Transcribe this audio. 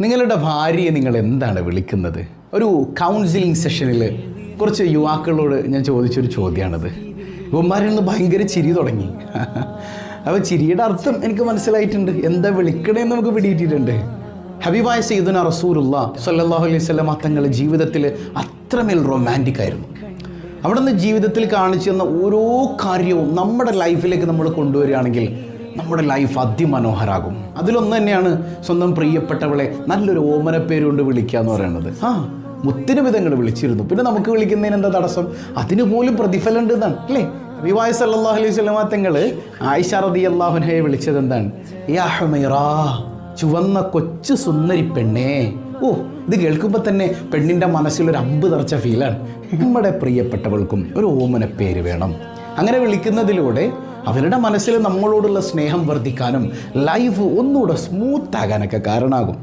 നിങ്ങളുടെ ഭാര്യയെ നിങ്ങൾ എന്താണ് വിളിക്കുന്നത്? ഒരു കൗൺസിലിംഗ് സെഷനിൽ കുറച്ച് യുവാക്കളോട് ഞാൻ ചോദിച്ചൊരു ചോദ്യമാണത്. ഇവന്മാരിൽ നിന്ന് ഭയങ്കര ചിരി തുടങ്ങി. അപ്പോൾ ചിരിയുടെ അർത്ഥം എനിക്ക് മനസ്സിലായിട്ടുണ്ട്, എന്താ വിളിക്കണേന്ന് നമുക്ക് പിടിയിട്ടിട്ടുണ്ട്. ഹബീബായ സയ്യിദുന റസൂലുള്ളാഹി സ്വല്ലല്ലാഹു അലൈഹി വസല്ലം തങ്ങളുടെ ജീവിതത്തിൽ അത്രമേൽ റൊമാൻറ്റിക് ആയിരുന്നു. അവിടുന്ന് ജീവിതത്തിൽ കാണിച്ചു തന്ന ഓരോ കാര്യവും നമ്മുടെ ലൈഫിലേക്ക് നമ്മൾ കൊണ്ടുവരികയാണെങ്കിൽ നമ്മുടെ ലൈഫ് അതിമനോഹരാകും. അതിലൊന്ന് തന്നെയാണ് സ്വന്തം പ്രിയപ്പെട്ടവളെ നല്ലൊരു ഓമനപ്പേര് കൊണ്ട് വിളിക്കുക എന്ന് പറയുന്നത്. മുത്തിന് വിധങ്ങൾ വിളിച്ചിരുന്നു, പിന്നെ നമുക്ക് വിളിക്കുന്നതിന് എന്താ തടസ്സം? അതിന് പോലും പ്രതിഫലം ഉണ്ട് എന്നാണ് അല്ലേ? ഹബീബായ സല്ലല്ലാഹു അലൈഹി വസല്ലം തങ്ങൾ ആയിഷ റളിയല്ലാഹു അൻഹയെ വിളിച്ചത് എന്താണ്? യാ ഹുമൈറാ, ചുവന്ന കൊച്ചു സുന്ദരി പെണ്ണേ. ഇത് കേൾക്കുമ്പോൾ തന്നെ പെണ്ണിൻ്റെ മനസ്സിലൊരു അമ്പ് തറച്ച ഫീലാണ്. നമ്മുടെ പ്രിയപ്പെട്ടവൾക്കും ഒരു ഓമന പേര് വേണം. അങ്ങനെ വിളിക്കുന്നതിലൂടെ അവരുടെ മനസ്സിൽ നമ്മളോടുള്ള സ്നേഹം വർദ്ധിക്കാനും ലൈഫ് ഒന്നുകൂടെ സ്മൂത്ത് ആകാനൊക്കെ കാരണമാകും.